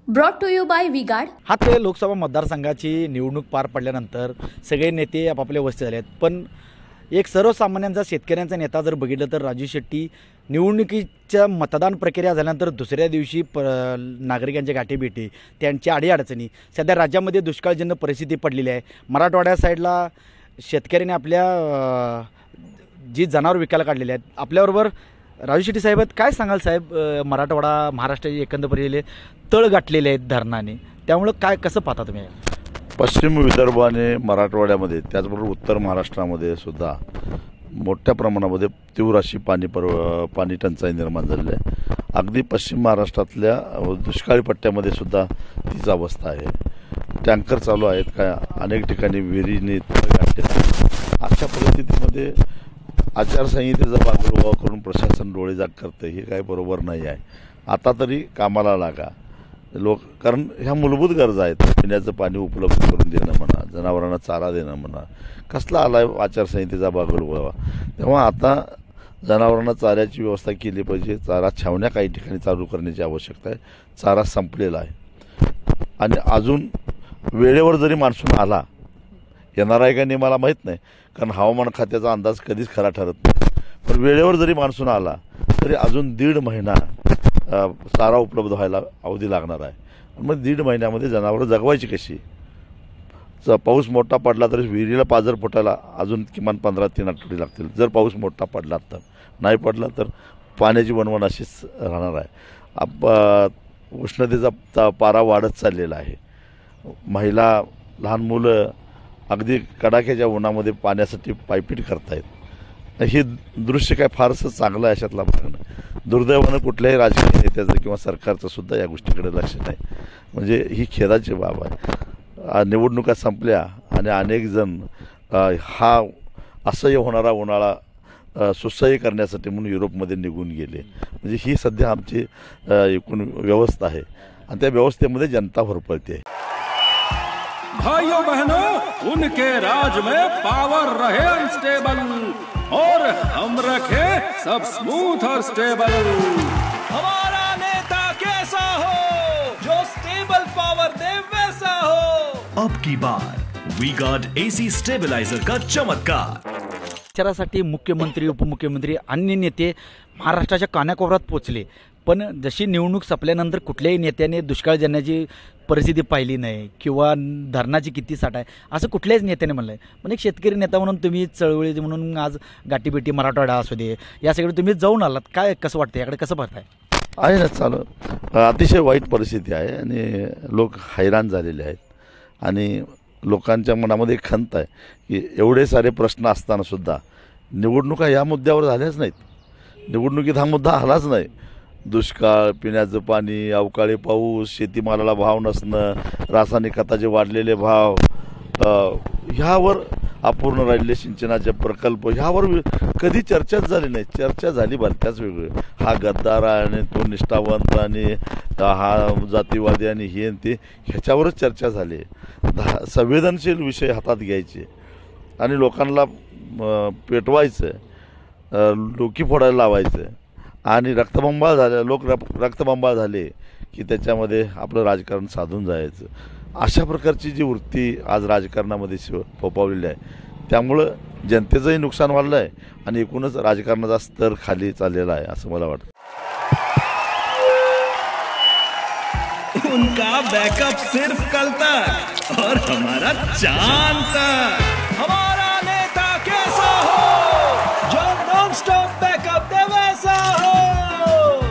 Brought to you by V-Guard. Hatkanangale Lok Sabha मतदारसंघाची निवडणूक पार पडल्यानंतर सगळे नेते आपापल्या वस्ती झाले आहेत, पण एक सर्वसामान्यांचा शेतकऱ्यांचा नेता जर बघितलं तर राजू शेट्टी निवडणुकीच्या मतदान प्रक्रिया झाल्यानंतर दुसऱ्या दिवशी नागरिकांच्या गाठीभेटी, त्यांच्या अडीअडचणी, सध्या राज्यामध्ये दुष्काळजन्य परिस्थिती पडलेली आहे। मराठवाड्या साईडला शेतकऱ्यांनी आपल्या जी जनावर विकायला काढलेली आहेत। आपल्याबरोबर राजू शेट्टी साहेब आहेत। काय सांगाल साहेब, मराठवाडा महाराष्ट्राची एकंदरीत तळ गाठलेले आहेत धरणाने, त्यामुळं काय कसं पाहता तुम्ही? पश्चिम विदर्भ आणि मराठवाड्यामध्ये त्याचबरोबर उत्तर महाराष्ट्रामध्ये सुद्धा मोठ्या प्रमाणामध्ये तीव्र अशी पाणी टंचाई निर्माण झालेली आहे। अगदी पश्चिम महाराष्ट्रातल्या दुष्काळी पट्ट्यामध्ये सुद्धा तीच अवस्था आहे। टँकर चालू आहेत, काय अनेक ठिकाणी विहिरीने तळ गाठले। अशा परिस्थितीमध्ये आचारसंहितेचा बाजारभाव करून प्रशासन डोळेझाक करते, हे काही बरोबर नाही आहे। आता तरी कामाला लागा लोक, कारण ह्या मूलभूत गरजा आहेत। पिण्याचं पाणी उपलब्ध करून देणं म्हणा, जनावरांना चारा देणं म्हणा, कसला आला आहे आचारसंहितेचा बाजारभाव। तेव्हा आता जनावरांना चाऱ्याची व्यवस्था केली पाहिजे। चारा छावण्या काही ठिकाणी चालू करण्याची आवश्यकता आहे। चारा संपलेला आहे आणि अजून वेळेवर जरी मान्सून आला, येणार आहे का नाही मला माहीत नाही, कारण हवामान खात्याचा अंदाज कधीच खरा ठरत नाही, पण वेळेवर जरी मान्सून आला तरी अजून 1.5 महिना चारा उपलब्ध व्हायला अवधी लागणार आहे। मग 1.5 महिन्यामध्ये जनावरं जगवायची कशी? पाऊस मोठा पडला तर विहिरीला पाझर फुटायला अजून किमान 15-3 आठवडे लागतील, जर पाऊस मोठा पडला तर। नाही पडला तर पाण्याची वणवण अशीच राहणार आहे। उष्णतेचा पारा वाढत चाललेला आहे। महिला, लहान मुलं अगदी कडाक्याच्या उन्हामध्ये पाण्यासाठी पायपीट करतायत। हे दृश्य काय फारसं चांगलं आहे अशातला भाग नाही। दुर्दैवानं कुठल्याही राजकीय नेत्याचं किंवा सरकारचं सुद्धा या गोष्टीकडे लक्ष नाही, म्हणजे ही खेदाची बाब आहे। निवडणुका संपल्या आणि अनेक जण हा असह्य होणारा उन्हाळा सुसह्य करण्यासाठी म्हणून युरोपमध्ये निघून गेले। म्हणजे ही सध्या आमची एकूण व्यवस्था आहे आणि त्या व्यवस्थेमध्ये जनता होरपळते। भाइयों बहनों, उनके राज में पावर रहे अनस्टेबल और हम रखे सब स्मूथ और स्टेबल। हमारा नेता कैसा हो, जो स्टेबल पावर दे वैसा हो। अब की बार वी गार्ड एसी स्टेबलाइजर का चमत्कार। प्रचारासाठी मुख्यमंत्री, उपमुख्यमंत्री, अन्य नेते महाराष्ट्राच्या कानाकोपऱ्यात पोचले, पण जशी निवडणूक संपल्यानंतर कुठल्याही नेत्याने दुष्काळजन्याची परिस्थिती पाहिली नाही किंवा धरणाची किती साठा आहे असं कुठल्याच नेत्याने म्हणलं आहे। पण एक शेतकरी नेता म्हणून तुम्ही चळवळी म्हणून आज गाठीभेटी मराठवाडा असू दे या सगळं तुम्ही जाऊन आलात, काय कसं वाटतं, याकडे कसं पाहताय? आहे ना, चालू अतिशय वाईट परिस्थिती आहे आणि लोक हैराण झालेले आहेत आणि लोकांच्या मनामध्ये खंत आहे की एवढे सारे प्रश्न असताना सुद्धा निवडणुका या मुद्द्यावर झाल्याच नाहीत। निवडणुकीत हा मुद्दा आलाच नाही। दुष्काळ, पिण्याचं पाणी, अवकाळी पाऊस, शेतीमालाला भाव नसणं, रासायनिक खताचे वाढलेले भाव, ह्यावर अपूर्ण राहिलेले सिंचनाचे प्रकल्प, ह्यावर कधी चर्चाच झाली नाही। चर्चा झाली भलत्याच वेगळी, हा गद्दार आणि तो निष्ठावंत आणि हा जातीवादी आणि हे ते, ह्याच्यावरच चर्चा झाली। संवेदनशील विषय हातात घ्यायचे आणि लोकांना पेटवायचं, डोकी फोडायला लावायचं आणि रक्तबंबाळ झाले, लोक रक्तबंबाळ झाले की त्याच्यामध्ये आपलं राजकारण साधून जायचं। अशा प्रकारची जी वृत्ती आज राजकारणामध्ये फोपावलेली आहे, त्यामुळं जनतेचंही नुकसान वाढलं आहे आणि एकूणच राजकारणाचा स्तर खाली चाललेला आहे असं मला वाटतं। उनका बैकअप सिर्फ कल तक और हमारा चांद तक। हमारा नेता कैसा हो, जो नॉन स्टॉप बैकअप दे वैसा हो।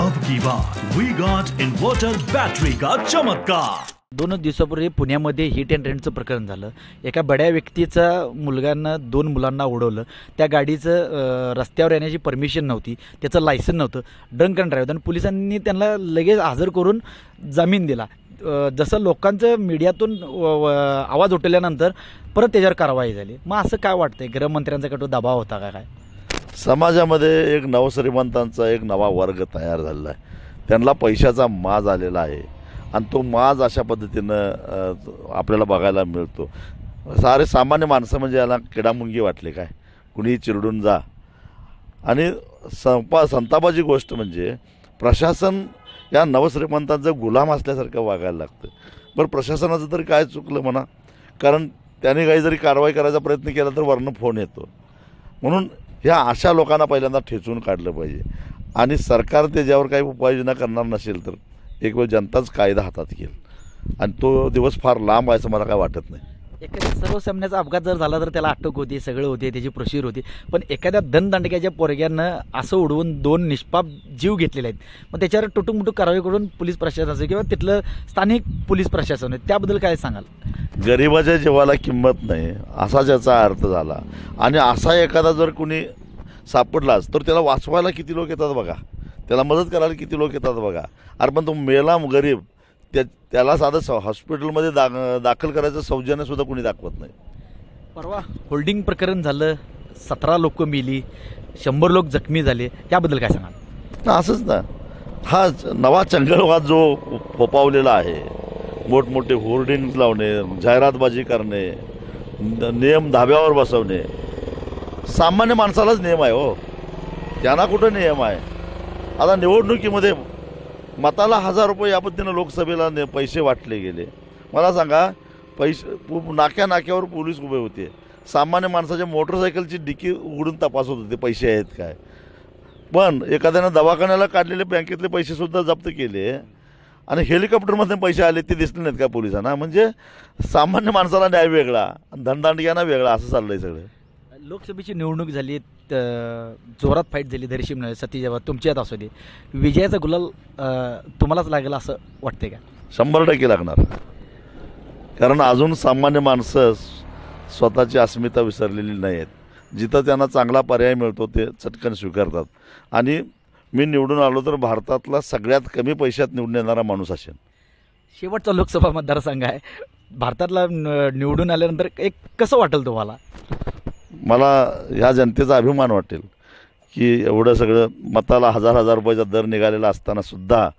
अब की बार वी गॉट इन्वर्टर बॅटरी का चमत्कार। 2 दिवसापूर्वी पुण्यामध्ये हिट अँड रनचं प्रकरण झालं। एका बड्या व्यक्तीचा मुलगांना 2 मुलांना उडवलं, त्या गाडीचं रस्त्यावर येण्याची परमिशन नव्हती, त्याचं लायसन नव्हतं, ड्रंक अँड ड्राईव्ह, आणि पोलिसांनी त्यांना लगेच हजर करून जामीन दिला। जसं लोकांचं मीडियातून आवाज उठवल्यानंतर परत त्याच्यावर कारवाई झाली। मग असं काय वाटतंय, गृहमंत्र्यांचा दबाव होता का काय? समाजामध्ये एक नवश्रीमंतांचा एक नवा वर्ग तयार झालेला आहे, त्यांना पैशाचा माज आलेला आहे आणि तो माज अशा पद्धतीनं आपल्याला बघायला मिळतो। सारे सामान्य माणसं म्हणजे याला किडामुंगी वाटले काय, कुणीही चिरडून जा। आणि संतापाची गोष्ट म्हणजे प्रशासन या नवश्रीमंतांचं गुलाम असल्यासारखं वागायला लागतं. बरं प्रशासनाचं तरी काय चुकलं म्हणा, कारण त्याने काही जरी कारवाई करायचा प्रयत्न केला तर वरनं फोन येतो. म्हणून ह्या अशा लोकांना पहिल्यांदा ठेचून काढलं पाहिजे आणि सरकार त्याच्यावर काही उपाययोजना करणार नसेल तर एक वेळ जनताच कायदा हातात घेईल आणि तो दिवस फार लांब आहे असं मला काय वाटत नाही. एखाद्या सर्वसामान्याचा अपघात जर झाला तर त्याला अटक होती, सगळं होते, त्याची प्रोसिजर होती. पण एखाद्या धनदांडक्याच्या पोरग्यानं असं उडवून 2 निष्पाप जीव घेतलेले आहेत, मग त्याच्यावर टुटुमुटुक कारवाई करून पोलीस प्रशासन असेल किंवा तिथलं स्थानिक पोलीस प्रशासन आहे, त्याबद्दल काय सांगाल? गरिबाच्या जीवाला किंमत नाही असा ज्याचा अर्थ झाला आणि असा एखादा जर कुणी सापडलाच तर त्याला वाचवायला किती लोक येतात बघा, त्याला मदत करायला किती लोक येतात बघा. अरे पण तो मेला गरीब, त्याला साधं हॉस्पिटलमध्ये दाखल करायचं सौजन्यसुद्धा कोणी दाखवत नाही. परवा होल्डिंग प्रकरण झालं, 17 लोक मेली, 100 लोक जखमी झाले, त्याबद्दल काय सांगाल? असंच ना, हा नवा चंगळवाद जो फोपावलेला आहे, मोठमोठे होर्डिंग्स लावणे, जाहिरातबाजी करणे, नियम धाब्यावर बसवणे, सामान्य माणसालाच नियम आहे हो, त्यांना कुठं नियम आहे. आता निवडणुकीमध्ये मताला 1000 रुपये या पद्धतीनं लोकसभेला पैसे वाटले गेले. मला सांगा, पैसे नाक्यावर पोलीस उभे होते, सामान्य माणसाच्या मोटरसायकलची डिकी उघडून तपासत होते पैसे आहेत काय. पण एखाद्यानं दवाखान्याला काढलेले बँकेतले पैसेसुद्धा जप्त केले आणि हेलिकॉप्टरमध्ये पैसे आले ते दिसले नाहीत का पोलिसांना. म्हणजे सामान्य माणसाला न्याय वेगळा, धनदांडग्यांना वेगळा, असं चाललंय सगळं. लोकसभेची निवडणूक झाली, जोरात फाईट झाली, धैर्यशील मिळाली, सतीजाबाद तुमची यात असू दे, विजयाचा गुलाल तुम्हालाच लागेल असं वाटते का? 100% लागणार, कारण अजून सामान्य माणसं स्वतःची अस्मिता विसरलेली नाही आहेत. जिथं त्यांना चांगला पर्याय मिळतो ते चटकन स्वीकारतात आणि मी निवडून आलो तर भारतातला सगळ्यात कमी पैशात निवडून येणारा माणूस असेल. शेवटचा लोकसभा मतदारसंघ आहे, भारतातला निवडून आल्यानंतर एक कसं वाटेल तुम्हाला? मला ह्या जनतेचा अभिमान वाटेल की एवढं सगळं मताला 1000 रुपयाचा दर निघालेला असताना सुद्धा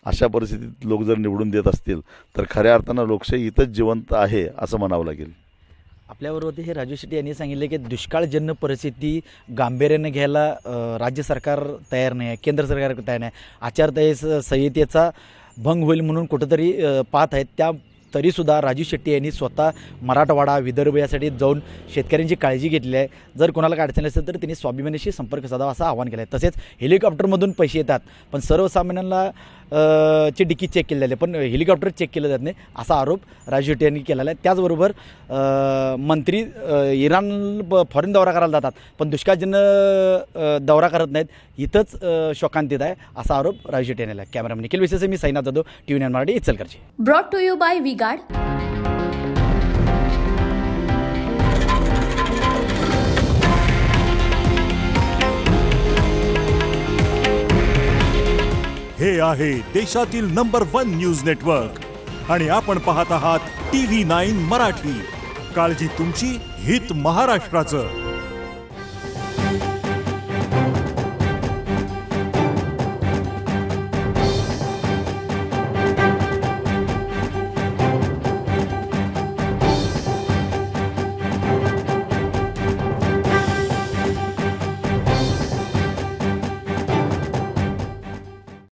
अशा परिस्थितीत लोक जर निवडून देत असतील तर खऱ्या अर्थानं लोकशाही इथंच जिवंत आहे असं म्हणावं लागेल. आपल्याबरोबर हे राजू शेट्टी यांनी सांगितले की दुष्काळजन्य परिस्थिती गांभीर्याने घ्यायला राज्य सरकार तयार नाही आहे, केंद्र सरकार तयार नाही, आचारसंहितेचा भंग होईल म्हणून कुठंतरी पाहत आहेत. त्या तरीसुद्धा राजू शेट्टी यांनी स्वतः मराठवाडा, विदर्भ यासाठी जाऊन शेतकऱ्यांची काळजी घेतली आहे. जर कोणाला काय अडचण असेल तर त्यांनी स्वाभिमानीशी संपर्क साधावा असं आवाहन केलं आहे. तसेच हेलिकॉप्टरमधून पैसे येतात पण सर्वसामान्यांना ची डिकी चेक केली जाते पण हेलिकॉप्टर चेक केलं जात नाही असा आरोप राजू शेट्टी यांनी केलेला आहे. त्याचबरोबर मंत्री इराण फॉरेन दौरा करायला जातात पण दुष्काळजन्य दौरा करत नाहीत, इथंच शोकांतित आहे असा आरोप राजू शेट्टी यांनी केला. कॅमेरामॅन निखिल विशेष, मी Sainath Jadhav, TV9 Marathi, Ichalkaranji. Brought to you by V-Guard. हे आहे देशातील नंबर 1 न्यूज नेटवर्क आणि आपण पाहत आहात TV9 मराठी. काळजी तुमची, हित महाराष्ट्राचं.